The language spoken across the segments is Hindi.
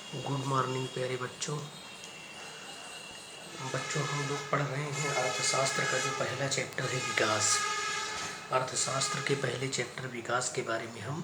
गुड मॉर्निंग प्यारे बच्चों। हम लोग पढ़ रहे हैं अर्थशास्त्र का जो पहला चैप्टर है विकास। अर्थशास्त्र के पहले चैप्टर विकास के बारे में हम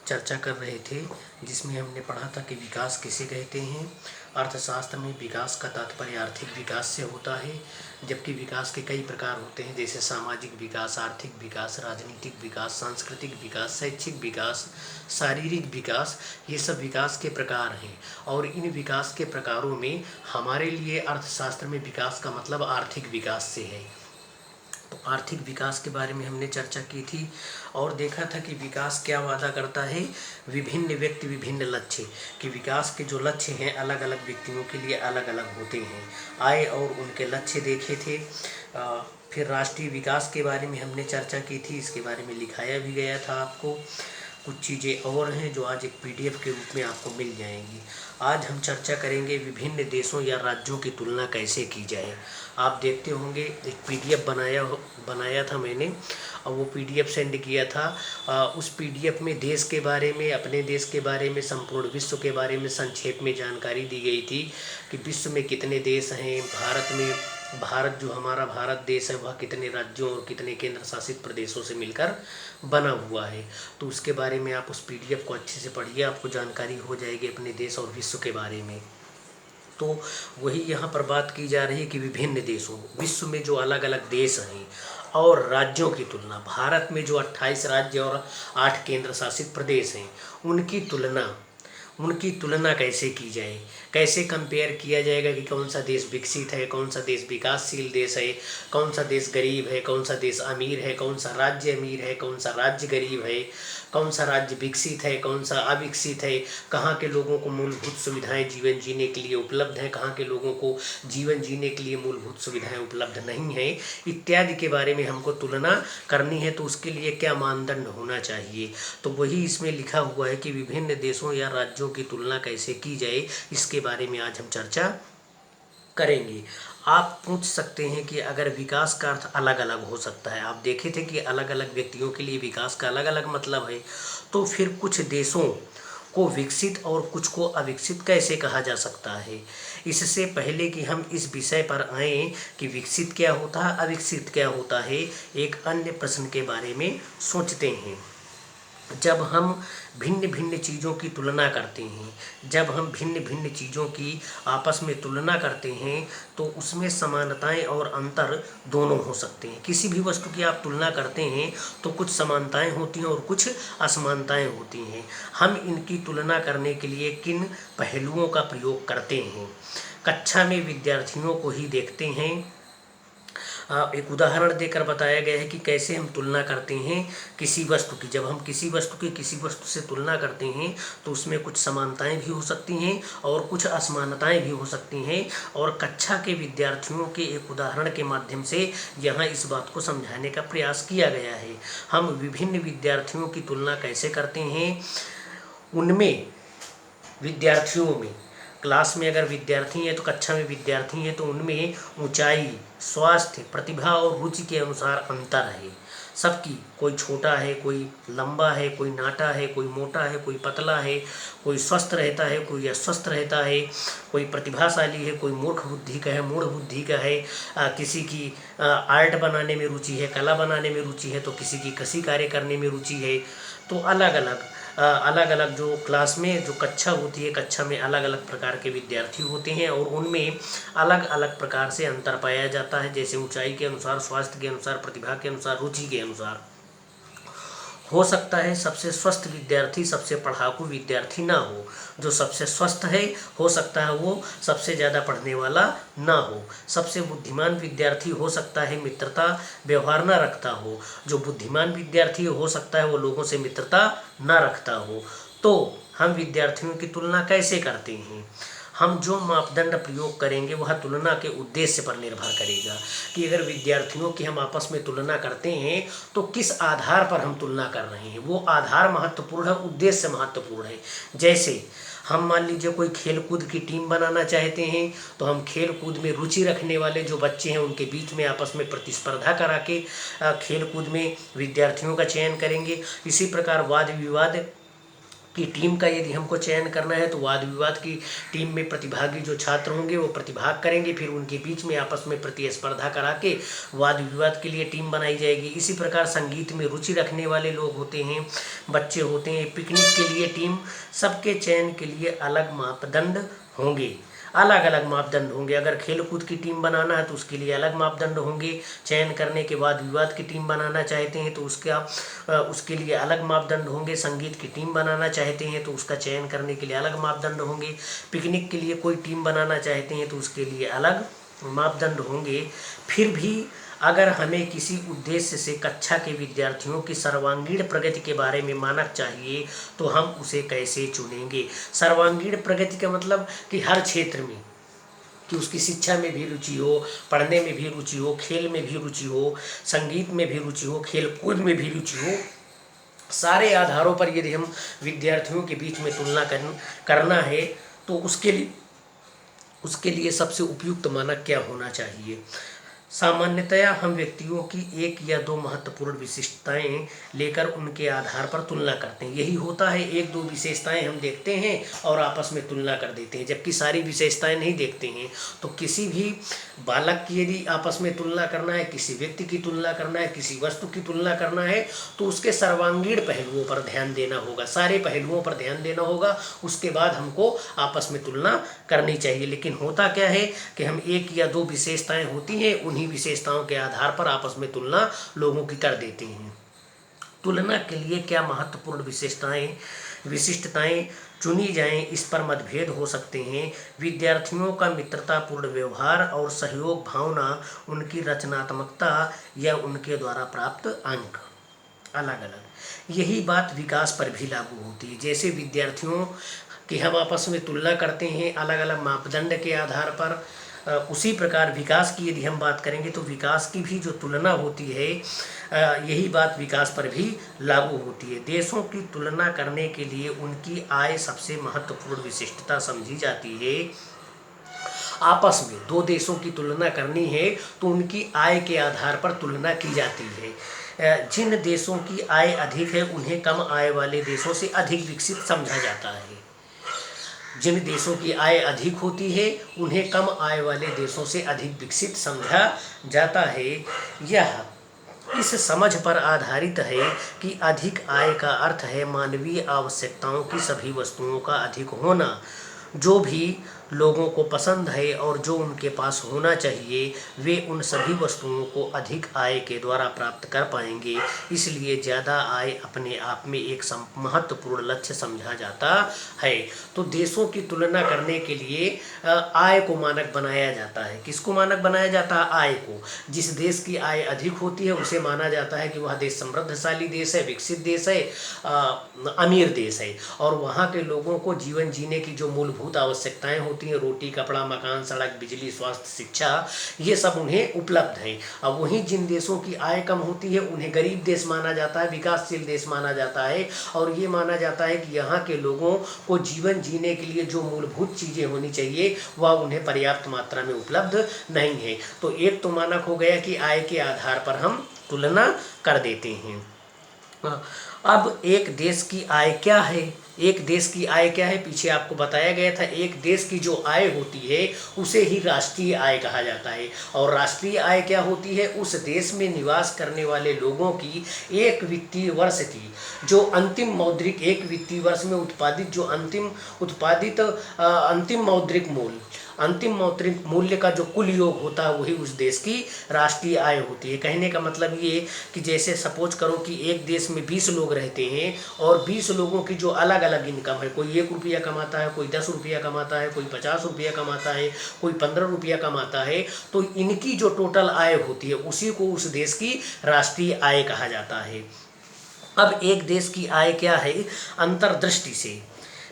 चर्चा कर रहे थे, जिसमें हमने पढ़ा था कि विकास किसे कहते हैं। अर्थशास्त्र में विकास का तात्पर्य आर्थिक विकास से होता है, जबकि विकास के कई प्रकार होते हैं, जैसे सामाजिक विकास, आर्थिक विकास, राजनीतिक विकास, सांस्कृतिक विकास, शैक्षिक विकास, शारीरिक विकास। ये सब विकास के प्रकार हैं और इन विकास के प्रकारों में हमारे लिए अर्थशास्त्र में विकास का मतलब आर्थिक विकास से है। तो आर्थिक विकास के बारे में हमने चर्चा की थी और देखा था कि विकास क्या वादा करता है। विभिन्न व्यक्ति विभिन्न लक्ष्य, कि विकास के जो लक्ष्य हैं अलग अलग व्यक्तियों के लिए अलग अलग होते हैं। आय और उनके लक्ष्य देखे थे। फिर राष्ट्रीय विकास के बारे में हमने चर्चा की थी, इसके बारे में लिखाया भी गया था आपको। कुछ चीज़ें और हैं जो आज एक पीडीएफ के रूप में आपको मिल जाएंगी। आज हम चर्चा करेंगे विभिन्न देशों या राज्यों की तुलना कैसे की जाए। आप देखते होंगे एक पीडीएफ बनाया था मैंने और वो पीडीएफ सेंड किया था। उस पीडीएफ में देश के बारे में, अपने देश के बारे में, संपूर्ण विश्व के बारे में संक्षेप में जानकारी दी गई थी कि विश्व में कितने देश हैं। भारत जो हमारा भारत देश है वह कितने राज्यों और कितने केंद्र शासित प्रदेशों से मिलकर बना हुआ है। तो उसके बारे में आप उस पीडीएफ को अच्छे से पढ़िए, आपको जानकारी हो जाएगी अपने देश और विश्व के बारे में। तो वही यहाँ पर बात की जा रही है कि विभिन्न देशों, विश्व में जो अलग अलग देश हैं और राज्यों की तुलना, भारत में जो 28 राज्य और 8 केंद्र शासित प्रदेश हैं उनकी तुलना कैसे की जाए, कैसे कंपेयर किया जाएगा कि कौन सा देश विकसित है, कौन सा देश विकासशील देश है, कौन सा देश गरीब है, कौन सा देश अमीर है, कौन सा राज्य अमीर है, कौन सा राज्य गरीब है, कौन सा राज्य विकसित है, कौन सा अविकसित है, कहाँ के लोगों को मूलभूत सुविधाएं जीवन जीने के लिए उपलब्ध हैं, कहाँ के लोगों को जीवन जीने के लिए मूलभूत सुविधाएं उपलब्ध नहीं हैं, इत्यादि के बारे में हमको तुलना करनी है। तो उसके लिए क्या मानदंड होना चाहिए, तो वही इसमें लिखा हुआ है कि विभिन्न देशों या राज्यों की तुलना कैसे की जाए, इसके बारे में आज हम चर्चा करेंगे। आप पूछ सकते हैं कि अगर विकास का अर्थ अलग अलग हो सकता है, आप देखे थे कि अलग अलग व्यक्तियों के लिए विकास का अलग अलग मतलब है, तो फिर कुछ देशों को विकसित और कुछ को अविकसित कैसे कहा जा सकता है। इससे पहले कि हम इस विषय पर आएँ कि विकसित क्या होता है, अविकसित क्या होता है, एक अन्य प्रश्न के बारे में सोचते हैं। जब हम भिन्न भिन्न चीज़ों की तुलना करते हैं, जब हम भिन्न भिन्न चीज़ों की आपस में तुलना करते हैं तो उसमें समानताएं और अंतर दोनों हो सकते हैं। किसी भी वस्तु की आप तुलना करते हैं तो कुछ समानताएं होती हैं और कुछ असमानताएं होती हैं। हम इनकी तुलना करने के लिए किन पहलुओं का प्रयोग करते हैं, कक्षा में विद्यार्थियों को ही देखते हैं। एक उदाहरण देकर बताया गया है कि कैसे हम तुलना करते हैं किसी वस्तु की। जब हम किसी वस्तु की किसी वस्तु से तुलना करते हैं तो उसमें कुछ समानताएं भी हो सकती हैं और कुछ असमानताएं भी हो सकती हैं, और कक्षा के विद्यार्थियों के एक उदाहरण के माध्यम से यहाँ इस बात को समझाने का प्रयास किया गया है। हम विभिन्न विद्यार्थियों की तुलना कैसे करते हैं, उनमें विद्यार्थियों में, क्लास में अगर विद्यार्थी हैं तो कक्षा में विद्यार्थी हैं तो उनमें ऊंचाई, स्वास्थ्य, प्रतिभा और रुचि के अनुसार अंतर है सबकी। कोई छोटा है, कोई लंबा है, कोई नाटा है, कोई मोटा है, कोई पतला है, कोई स्वस्थ रहता है, कोई अस्वस्थ रहता है, कोई प्रतिभाशाली है, कोई मूर्ख बुद्धि का है, मूढ़ बुद्धि का है। किसी की आर्ट बनाने में रुचि है, कला बनाने में रुचि है, तो किसी की कृषि कार्य करने में रुचि है। तो अलग अलग जो क्लास में जो कक्षा होती है, कक्षा में अलग अलग प्रकार के विद्यार्थी होते हैं और उनमें अलग अलग प्रकार से अंतर पाया जाता है, जैसे ऊंचाई के अनुसार, स्वास्थ्य के अनुसार, प्रतिभा के अनुसार, रुचि के अनुसार। हो सकता है सबसे स्वस्थ विद्यार्थी सबसे पढ़ाकू विद्यार्थी ना हो, जो सबसे स्वस्थ है हो सकता है वो सबसे ज़्यादा पढ़ने वाला ना हो। सबसे बुद्धिमान विद्यार्थी हो सकता है मित्रता व्यवहार ना रखता हो, जो बुद्धिमान विद्यार्थी हो सकता है वो लोगों से मित्रता ना रखता हो। तो हम विद्यार्थियों की तुलना कैसे करते हैं, हम जो मापदंड प्रयोग करेंगे वह तुलना के उद्देश्य पर निर्भर करेगा कि अगर विद्यार्थियों की हम आपस में तुलना करते हैं तो किस आधार पर हम तुलना कर रहे हैं। वो आधार महत्वपूर्ण है, उद्देश्य महत्वपूर्ण है। जैसे हम मान लीजिए कोई खेल कूद की टीम बनाना चाहते हैं तो हम खेल कूद में रुचि रखने वाले जो बच्चे हैं उनके बीच में आपस में प्रतिस्पर्धा करा के खेल कूद में विद्यार्थियों का चयन करेंगे। इसी प्रकार वाद विवाद कि टीम का यदि हमको चयन करना है तो वाद विवाद की टीम में प्रतिभागी जो छात्र होंगे वो प्रतिभाग करेंगे, फिर उनके बीच में आपस में प्रतिस्पर्धा करा के वाद विवाद के लिए टीम बनाई जाएगी। इसी प्रकार संगीत में रुचि रखने वाले लोग होते हैं, बच्चे होते हैं, पिकनिक के लिए टीम, सबके चयन के लिए अलग मापदंड होंगे, अलग अलग मापदंड होंगे। अगर खेलकूद की टीम बनाना है तो उसके लिए अलग मापदंड होंगे, चयन करने के बाद विवाद की टीम बनाना चाहते हैं तो उसके लिए अलग मापदंड होंगे, संगीत की टीम बनाना चाहते हैं तो उसका चयन करने के लिए अलग मापदंड होंगे, पिकनिक के लिए कोई टीम बनाना चाहते हैं तो उसके लिए अलग मापदंड होंगे। फिर भी अगर हमें किसी उद्देश्य से कक्षा के विद्यार्थियों की सर्वांगीण प्रगति के बारे में मानक चाहिए तो हम उसे कैसे चुनेंगे। सर्वांगीण प्रगति का मतलब कि हर क्षेत्र में, कि उसकी शिक्षा में भी रुचि हो, पढ़ने में भी रुचि हो, खेल में भी रुचि हो, संगीत में भी रुचि हो, खेल कूद में भी रुचि हो, सारे आधारों पर यदि हम विद्यार्थियों के बीच में तुलना करना है तो उसके लिए सबसे उपयुक्त मानक क्या होना चाहिए। सामान्यतया हम व्यक्तियों की एक या दो महत्वपूर्ण विशेषताएं लेकर उनके आधार पर तुलना करते हैं। यही होता है, एक दो विशेषताएं हम देखते हैं और आपस में तुलना कर देते हैं, जबकि सारी विशेषताएं नहीं देखते हैं। तो किसी भी बालक की यदि आपस में तुलना करना है, किसी व्यक्ति की तुलना करना है, किसी वस्तु की तुलना करना है तो उसके सर्वांगीण पहलुओं पर ध्यान देना होगा, सारे पहलुओं पर ध्यान देना होगा, उसके बाद हमको आपस में तुलना करनी चाहिए। लेकिन होता क्या है कि हम एक या दो विशेषताएं होती हैं, उन्हीं विशेषताओं के आधार पर आपस में तुलना लोगों की कर देते हैं। तुलना के लिए क्या महत्वपूर्ण विशिष्टताएं चुनी जाएं, इस पर मतभेद हो सकते हैं। विद्यार्थियों का मित्रतापूर्ण व्यवहार और सहयोग भावना, उनकी रचनात्मकता या उनके द्वारा प्राप्त अंक अलग अलग। यही बात विकास पर भी लागू होती है। जैसे विद्यार्थियों की हम आपस में तुलना करते हैं अलग अलग मापदंड के आधार पर, उसी प्रकार विकास की यदि हम बात करेंगे तो विकास की भी जो तुलना होती है, यही बात विकास पर भी लागू होती है। देशों की तुलना करने के लिए उनकी आय सबसे महत्वपूर्ण विशिष्टता समझी जाती है। आपस में दो देशों की तुलना करनी है तो उनकी आय के आधार पर तुलना की जाती है। जिन देशों की आय अधिक है उन्हें कम आय वाले देशों से अधिक विकसित समझा जाता है। जिन देशों की आय अधिक होती है उन्हें कम आय वाले देशों से अधिक विकसित समझा जाता है। यह इस समझ पर आधारित है कि अधिक आय का अर्थ है मानवीय आवश्यकताओं की सभी वस्तुओं का अधिक होना, जो भी लोगों को पसंद है और जो उनके पास होना चाहिए, वे उन सभी वस्तुओं को अधिक आय के द्वारा प्राप्त कर पाएंगे। इसलिए ज़्यादा आय अपने आप में एक महत्वपूर्ण लक्ष्य समझा जाता है। तो देशों की तुलना करने के लिए आय को मानक बनाया जाता है। किसको मानक बनाया जाता है? आय को। जिस देश की आय अधिक होती है उसे माना जाता है कि वह देश समृद्धशाली देश है, विकसित देश है, अमीर देश है, और वहाँ के लोगों को जीवन जीने की जो मूलभूत आवश्यकताएं होती हैं, रोटी, कपड़ा, मकान, सड़क, बिजली, स्वास्थ्य, शिक्षा, ये सब उन्हें उपलब्ध हैं। अब वहीं जिन देशों की आय कम होती है उन्हें गरीब देश माना जाता है, विकासशील देश माना जाता है, और ये माना जाता है कि यहाँ के लोगों को जीवन जीने के लिए जो मूलभूत चीज़ें होनी चाहिए वह उन्हें पर्याप्त मात्रा में उपलब्ध नहीं है। तो एक तो मानक हो गया कि आय के आधार पर हम तुलना कर देते हैं। अब एक देश की आय क्या है? एक देश की आय क्या है? पीछे आपको बताया गया था। एक देश की जो आय होती है उसे ही राष्ट्रीय आय कहा जाता है। और राष्ट्रीय आय क्या होती है? उस देश में निवास करने वाले लोगों की एक वित्तीय वर्ष की जो अंतिम मौद्रिक, एक वित्तीय वर्ष में उत्पादित जो अंतिम मौद्रिक मूल्य का जो कुल योग होता है वही उस देश की राष्ट्रीय आय होती है। कहने का मतलब ये कि जैसे सपोज करो कि एक देश में 20 लोग रहते हैं और 20 लोगों की जो अलग अलग इनकम है, कोई 1 रुपया कमाता है, कोई 10 रुपया कमाता है, कोई 50 रुपया कमाता है, कोई 15 रुपया कमाता है, तो इनकी जो टोटल आय होती है उसी को उस देश की राष्ट्रीय आय कहा जाता है। अब एक देश की आय क्या है? अंतर्दृष्टि से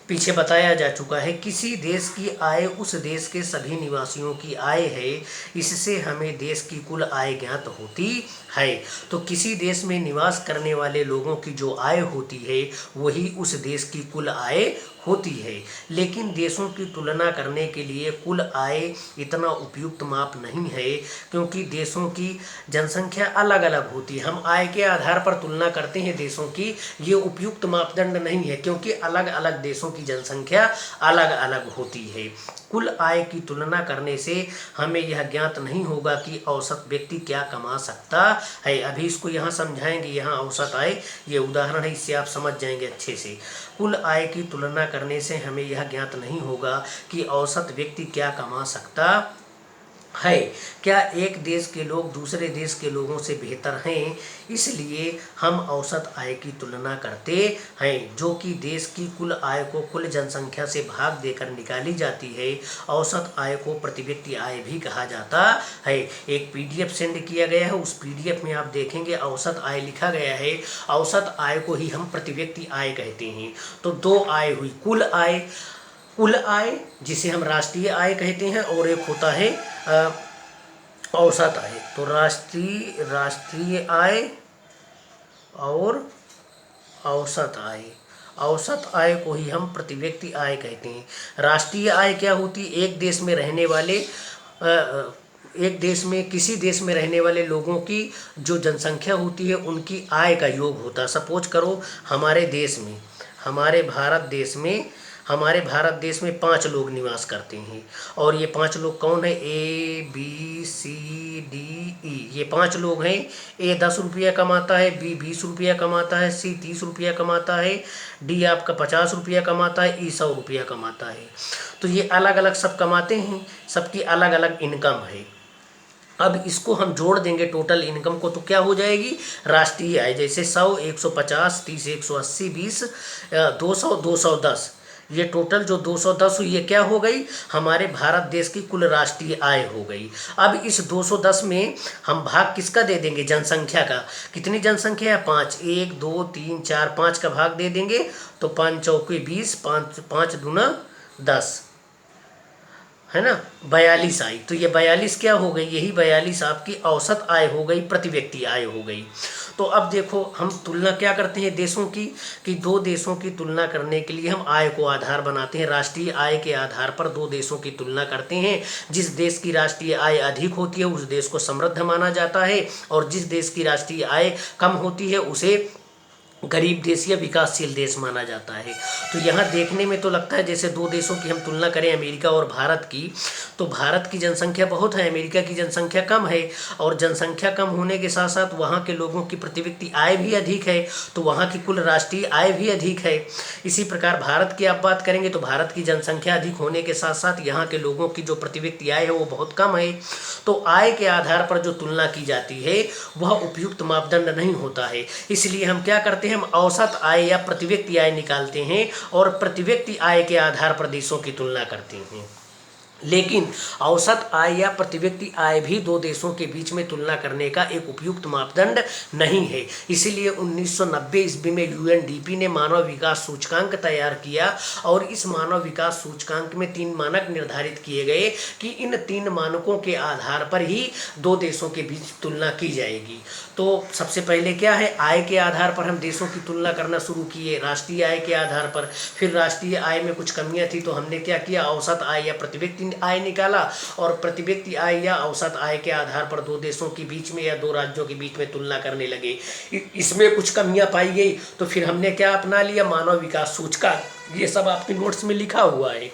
पीछे बताया जा चुका है। किसी देश की आय उस देश के सभी निवासियों की आय है, इससे हमें देश की कुल आय ज्ञात होती है। तो किसी देश में निवास करने वाले लोगों की जो आय होती है वही उस देश की कुल आय होती है। लेकिन देशों की तुलना करने के लिए कुल आय इतना उपयुक्त माप नहीं है, क्योंकि देशों की जनसंख्या अलग अलग होती है। हम आय के आधार पर तुलना करते हैं देशों की, ये उपयुक्त मापदंड नहीं है, क्योंकि अलग अलग देशों की जनसंख्या अलग अलग होती है। कुल आय की तुलना करने से हमें यह ज्ञात नहीं होगा कि औसत व्यक्ति क्या कमा सकता है। अभी इसको यहाँ समझाएंगे, यहाँ औसत आय ये उदाहरण है, इससे आप समझ जाएंगे अच्छे से। कुल आय की तुलना करने से हमें यह ज्ञात नहीं होगा कि औसत व्यक्ति क्या कमा सकता है। क्या एक देश के लोग दूसरे देश के लोगों से बेहतर हैं, इसलिए हम औसत आय की तुलना करते हैं, जो कि देश की कुल आय को कुल जनसंख्या से भाग देकर निकाली जाती है। औसत आय को प्रति व्यक्ति आय भी कहा जाता है। एक पीडीएफ सेंड किया गया है, उस पीडीएफ में आप देखेंगे औसत आय लिखा गया है। औसत आय को ही हम प्रति व्यक्ति आय कहते हैं। तो दो आय हुई, कुल आय जिसे हम राष्ट्रीय आय कहते हैं, और एक होता है औसत आय। तो राष्ट्रीय आय और औसत आय, औसत आय को ही हम प्रति व्यक्ति आय कहते हैं। राष्ट्रीय आय क्या होती है? एक देश में रहने वाले किसी देश में रहने वाले लोगों की जो जनसंख्या होती है उनकी आय का योग होता है। सपोज करो हमारे भारत देश में 5 लोग निवास करते हैं, और ये 5 लोग कौन है? ABCDE, ये 5 लोग हैं। A 10 रुपया कमाता है, B 20 रुपया कमाता है, C 30 रुपया कमाता है, D आपका 50 रुपया कमाता है, E 100 रुपया कमाता है। तो ये अलग अलग सब कमाते हैं, सबकी अलग अलग इनकम है। अब इसको हम जोड़ देंगे टोटल इनकम को, तो क्या हो जाएगी? राष्ट्रीय आय। जैसे 100, 150, 30, 180, 20, 200, 210, ये टोटल जो 210 हुई, ये क्या हो गई? हमारे भारत देश की कुल राष्ट्रीय आय हो गई। अब इस 210 में हम भाग किसका दे देंगे? जनसंख्या का। कितनी जनसंख्या है? 5। 1 2 3 4 5 का भाग दे देंगे, तो 5 चौके 20, 5 दूना 10, है ना, 42 आई। तो ये 42 क्या हो गई? यही 42 आपकी औसत आय हो गई, प्रति व्यक्ति आय हो गई। तो अब देखो, हम तुलना क्या करते हैं देशों की, कि दो देशों की तुलना करने के लिए हम आय को आधार बनाते हैं। राष्ट्रीय आय के आधार पर दो देशों की तुलना करते हैं। जिस देश की राष्ट्रीय आय अधिक होती है उस देश को समृद्ध माना जाता है, और जिस देश की राष्ट्रीय आय कम होती है उसे गरीब देश या विकासशील देश माना जाता है। तो यहाँ देखने में तो लगता है जैसे दो देशों की हम तुलना करें, अमेरिका और भारत की, तो भारत की जनसंख्या बहुत है, अमेरिका की जनसंख्या कम है, और जनसंख्या कम होने के साथ साथ वहाँ के लोगों की प्रति व्यक्ति आय भी अधिक है, तो वहाँ की कुल राष्ट्रीय आय भी अधिक है। इसी प्रकार भारत की आप बात करेंगे तो भारत की जनसंख्या अधिक होने के साथ साथ यहाँ के लोगों की जो प्रति व्यक्ति आय है वो बहुत कम है। तो आय के आधार पर जो तुलना की जाती है वह उपयुक्त मापदंड नहीं होता है। इसलिए हम क्या करते हैं, हम औसत आय या प्रति व्यक्ति आय निकालते हैं, और प्रति व्यक्ति आय के आधार पर देशों की तुलना करते हैं। लेकिन औसत आय या प्रति व्यक्ति आय भी दो देशों के बीच में तुलना करने का एक उपयुक्त मापदंड नहीं है। इसीलिए 1990 ईस्वी में यूएनडीपी ने मानव विकास सूचकांक तैयार किया, और इस मानव विकास सूचकांक में 3 मानक निर्धारित किए गए कि इन 3 मानकों के आधार पर ही दो देशों के बीच तुलना की जाएगी। तो सबसे पहले क्या है, आय के आधार पर हम देशों की तुलना करना शुरू किए, राष्ट्रीय आय के आधार पर। फिर राष्ट्रीय आय में कुछ कमियां थी तो हमने क्या किया, औसत आय या प्रति व्यक्ति आय निकाला, और प्रति व्यक्ति आय या औसत आय के आधार पर दो देशों के बीच में या दो राज्यों के बीच में तुलना करने लगे। इसमें कुछ कमियां पाई गई तो फिर हमने क्या अपना लिया, मानव विकास सूचकांक। ये सब आपके नोट्स में लिखा हुआ है,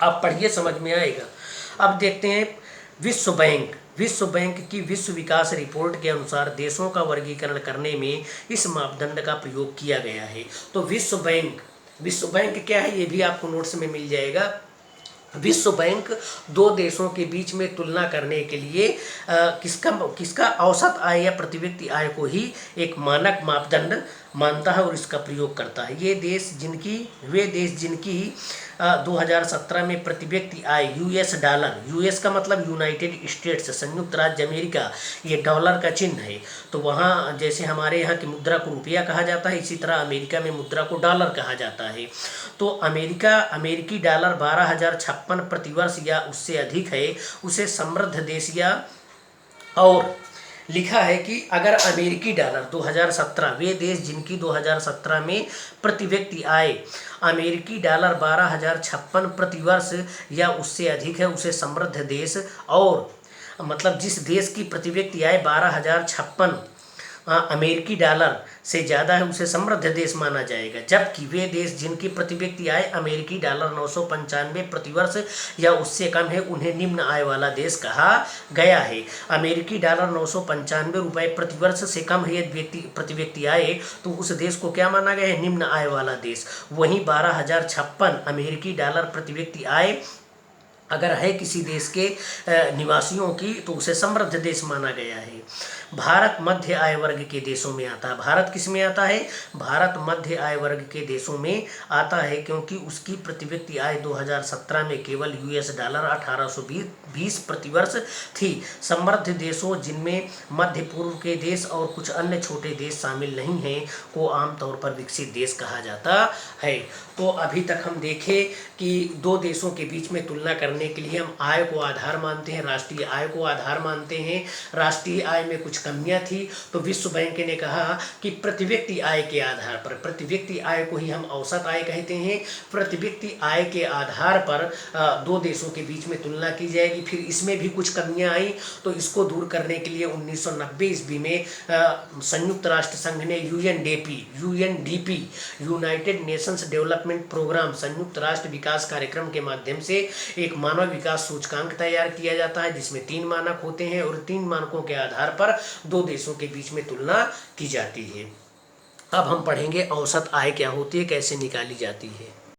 आप पढ़िए, समझ में आएगा। अब देखते हैं विश्व बैंक की विश्व विकास रिपोर्ट के अनुसार देशों का वर्गीकरण करने में इस मापदंड का प्रयोग किया गया है। तो विश्व बैंक क्या है, ये भी आपको नोट्स में मिल जाएगा। विश्व बैंक दो देशों के बीच में तुलना करने के लिए किसका औसत आय या प्रति व्यक्ति आय को ही एक मानक मापदंड मानता है और इसका प्रयोग करता है। वे देश जिनकी 2017 में प्रति व्यक्ति आय US डॉलर, US का मतलब यूनाइटेड स्टेट्स, संयुक्त राज्य अमेरिका, ये डॉलर का चिन्ह है। तो वहाँ जैसे हमारे यहाँ की मुद्रा को रुपया कहा जाता है, इसी तरह अमेरिका में मुद्रा को डॉलर कहा जाता है। तो अमेरिकी डॉलर 12,056 प्रतिवर्ष या उससे अधिक है, उसे समृद्ध देश या और लिखा है कि अगर अमेरिकी डॉलर 2017, वे देश जिनकी 2017 में प्रति व्यक्ति आय अमेरिकी डॉलर 12,056 प्रतिवर्ष या उससे अधिक है, उसे समृद्ध देश, और मतलब जिस देश की प्रति व्यक्ति आय 12,056 अमेरिकी डॉलर से ज़्यादा है, उसे समृद्ध देश माना जाएगा। जबकि वे देश जिनकी प्रति व्यक्ति आय अमेरिकी डॉलर 995 प्रतिवर्ष या उससे कम है, उन्हें निम्न आय वाला देश कहा गया है। अमेरिकी डॉलर 995 रुपये प्रतिवर्ष से कम है यदि प्रति व्यक्ति आय, तो उस देश को क्या माना गया है? निम्न आय वाला देश। वहीं 12,056 अमेरिकी डॉलर प्रति व्यक्ति आय अगर है किसी देश के निवासियों की, तो उसे समृद्ध देश माना गया है। भारत मध्य आय वर्ग के देशों में आता है। भारत किस में आता है? भारत मध्य आय वर्ग के देशों में आता है, क्योंकि उसकी प्रति व्यक्ति आय 2017 में केवल $18 1820 प्रतिवर्ष थी। समृद्ध देशों, जिनमें मध्य पूर्व के देश और कुछ अन्य छोटे देश शामिल नहीं हैं, को आमतौर पर विकसित देश कहा जाता है। तो अभी तक हम देखें कि दो देशों के बीच में तुलना करने के लिए हम आय को आधार मानते हैं, राष्ट्रीय आय को आधार मानते हैं। राष्ट्रीय आय में कुछ कमियां थी, तो विश्व बैंक ने कहा कि प्रति व्यक्ति आय के आधार पर, प्रति व्यक्ति आय को ही हम औसत आय कहते हैं, प्रति व्यक्ति आय के आधार पर दो देशों के बीच में तुलना की जाएगी। फिर इसमें भी कुछ कमियां आई, तो इसको दूर करने के लिए 1990 ईस्वी में संयुक्त राष्ट्र संघ ने UNDP United Nations Development Programme, संयुक्त राष्ट्र विकास कार्यक्रम के माध्यम से एक मानव विकास सूचकांक तैयार किया जाता है, जिसमें 3 मानक होते हैं, और 3 मानकों के आधार पर दो देशों के बीच में तुलना की जाती है। अब हम पढ़ेंगे औसत आय क्या होती है, कैसे निकाली जाती है।